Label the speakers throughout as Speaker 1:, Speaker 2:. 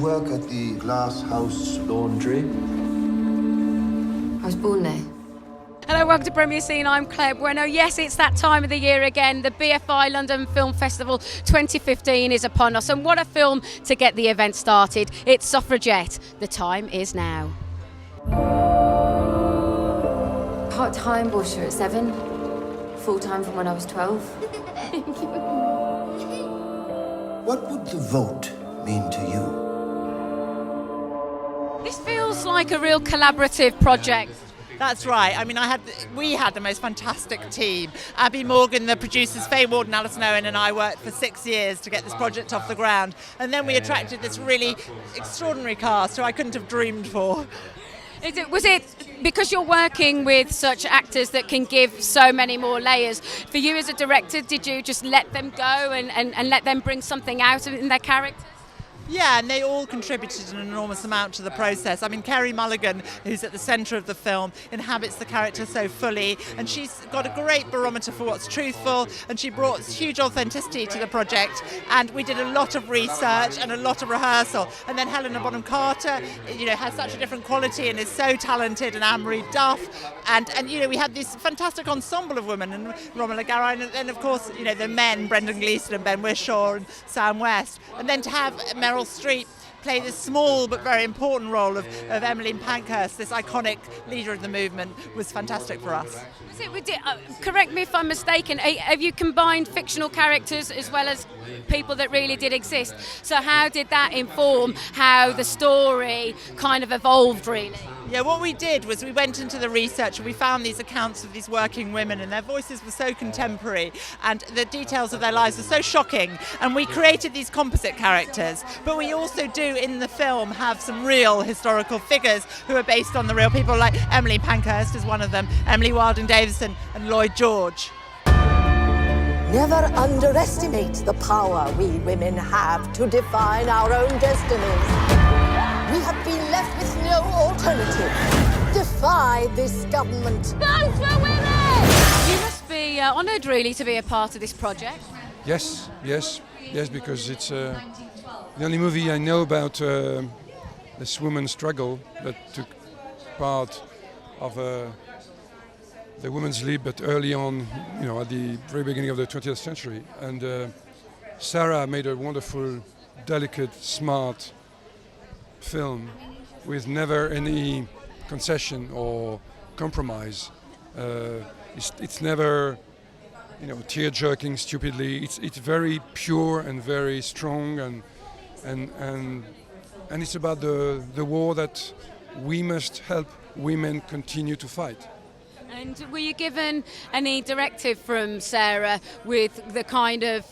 Speaker 1: work at the Glass House Laundry?
Speaker 2: I was born there.
Speaker 3: Hello, welcome to Premier Scene. I'm Claire Bueno. Yes, it's that time of the year again. The BFI London Film Festival 2015 is upon us, and what a film to get the event started. It's Suffragette. The time is now.
Speaker 2: Part-time washer at 7. Full-time from when I was 12.
Speaker 1: What would the vote mean to you?
Speaker 3: This feels like a real collaborative project.
Speaker 4: That's right. I mean, we had the most fantastic team. Abby Morgan, the producers, Faye and Alison Owen, and I worked for 6 years to get this project off the ground. And then we attracted this really extraordinary cast who I couldn't have dreamed for.
Speaker 3: Was it because you're working with such actors that can give so many more layers? For you as a director, did you just let them go and let them bring something out in their characters?
Speaker 4: Yeah, and they all contributed an enormous amount to the process. I mean, Kerry Mulligan, who's at the centre of the film, inhabits the character so fully, and she's got a great barometer for what's truthful, and she brought huge authenticity to the project, and we did a lot of research and a lot of rehearsal. And then Helena Bonham Carter, has such a different quality and is so talented, and Anne-Marie Duff, and we had this fantastic ensemble of women, and Romola Garai, and then of course, the men, Brendan Gleeson and Ben Whishaw and Sam West, and then to have Meryl Streep play this small but very important role of Emmeline Pankhurst, this iconic leader of the movement, was fantastic for us.
Speaker 3: Correct me if I'm mistaken, have you combined fictional characters as well as people that really did exist? So how did that inform how the story kind of evolved, really?
Speaker 4: Yeah, what we did was we went into the research and we found these accounts of these working women, and their voices were so contemporary and the details of their lives were so shocking, and we created these composite characters. But we also do in the film have some real historical figures who are based on the real people, like Emily Pankhurst is one of them, Emily Wilding Davison and Lloyd George.
Speaker 5: Never underestimate the power we women have to define our own destinies. We have been left with no alternative. Defy this government.
Speaker 3: Vote for women! You must be honoured, really, to be a part of this project.
Speaker 6: Yes, because it's the only movie I know about this woman's struggle that took part of the women's league, but early on, at the very beginning of the 20th century. And Sarah made a wonderful, delicate, smart film with never any concession or compromise. It's never, tear-jerking stupidly. It's very pure and very strong, and it's about the war that we must help women continue to fight.
Speaker 3: And were you given any directive from Sarah with the kind of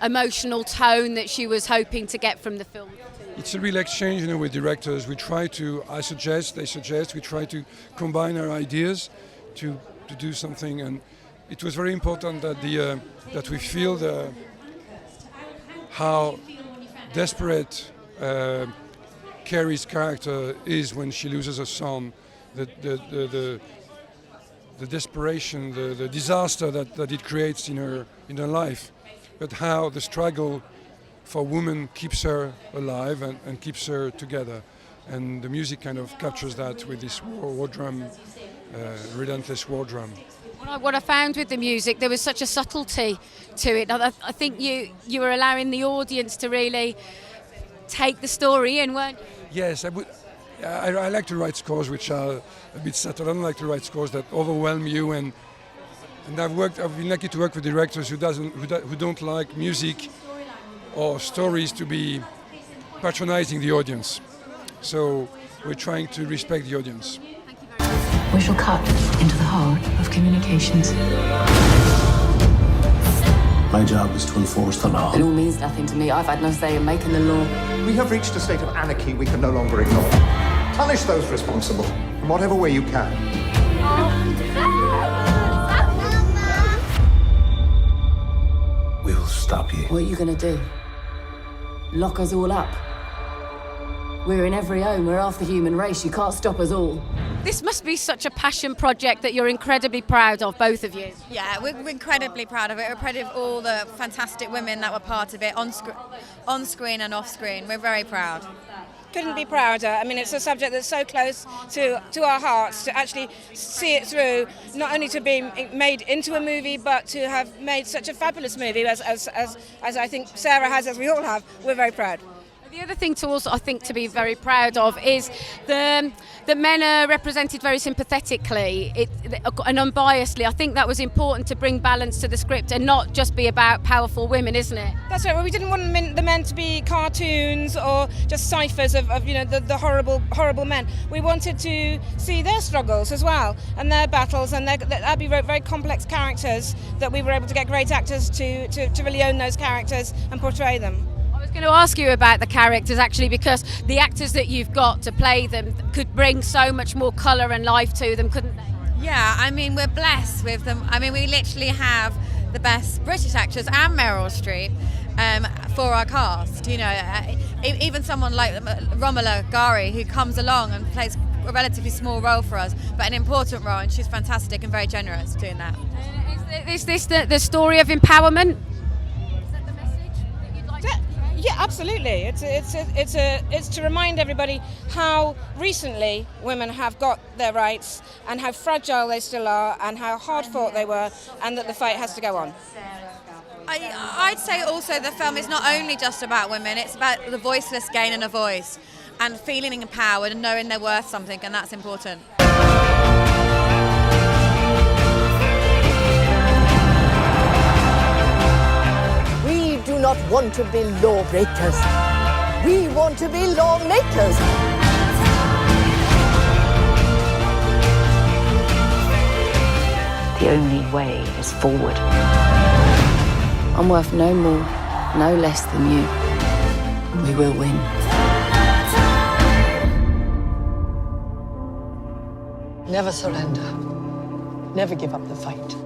Speaker 3: emotional tone that she was hoping to get from the film?
Speaker 6: It's a real exchange, with directors. We try to, I suggest, they suggest, we try to combine our ideas to do something. And it was very important that that we feel how desperate Carrie's character is when she loses her son, the desperation, the disaster that it creates in her life, but how the struggle for women keeps her alive and keeps her together. And the music kind of captures that with this war drum, relentless war drum.
Speaker 3: What I found with the music, there was such a subtlety to it. I think you were allowing the audience to really take the story in, weren't you?
Speaker 6: Yes, I would. I like to write scores which are a bit subtle. I don't like to write scores that overwhelm you. And I've been lucky to work with directors who don't like music or stories to be patronizing the audience. So we're trying to respect the audience.
Speaker 7: We shall cut into the heart of communications.
Speaker 1: My job is to enforce the law.
Speaker 2: It all means nothing to me. I've had no say in making the law.
Speaker 8: We have reached a state of anarchy we can no longer ignore. Punish those responsible in whatever way you can.
Speaker 1: We will stop you.
Speaker 2: What are you going to do? Lock us all up? We're in every home. We're half the human race. You can't stop us all.
Speaker 3: This must be such a passion project that you're incredibly proud of, both of you.
Speaker 9: Yeah, we're incredibly proud of it. We're proud of all the fantastic women that were part of it, on screen and off screen. We're very proud.
Speaker 10: Couldn't be prouder. I mean, it's a subject that's so close to our hearts, to actually see it through, not only to be made into a movie, but to have made such a fabulous movie as I think Sarah has, as we all have. We're very proud.
Speaker 3: The other thing to also, I think, to be very proud of is the men are represented very sympathetically and unbiasedly. I think that was important to bring balance to the script and not just be about powerful women, isn't it?
Speaker 10: That's right. Well, we didn't want the men to be cartoons or just ciphers of the horrible men. We wanted to see their struggles as well and their battles, and Abby wrote very complex characters that we were able to get great actors to really own those characters and portray them.
Speaker 3: I was going to ask you about the characters actually, because the actors that you've got to play them could bring so much more colour and life to them, couldn't they?
Speaker 9: Yeah, I mean, we're blessed with them. I mean, we literally have the best British actors and Meryl Streep for our cast. You know, even someone like Romola Gari, who comes along and plays a relatively small role for us, but an important role, and she's fantastic and very generous doing that.
Speaker 3: Is this the story of empowerment?
Speaker 10: Yeah, absolutely. It's to remind everybody how recently women have got their rights and how fragile they still are and how hard fought they were, and that the fight has to go on.
Speaker 9: I'd say also the film is not only just about women, it's about the voiceless gaining a voice and feeling empowered and knowing they're worth something, and that's important.
Speaker 5: We do not want to be lawbreakers. We want to be lawmakers.
Speaker 7: The only way is forward.
Speaker 2: I'm worth no more, no less than you. We will win.
Speaker 5: Never surrender. Never give up the fight.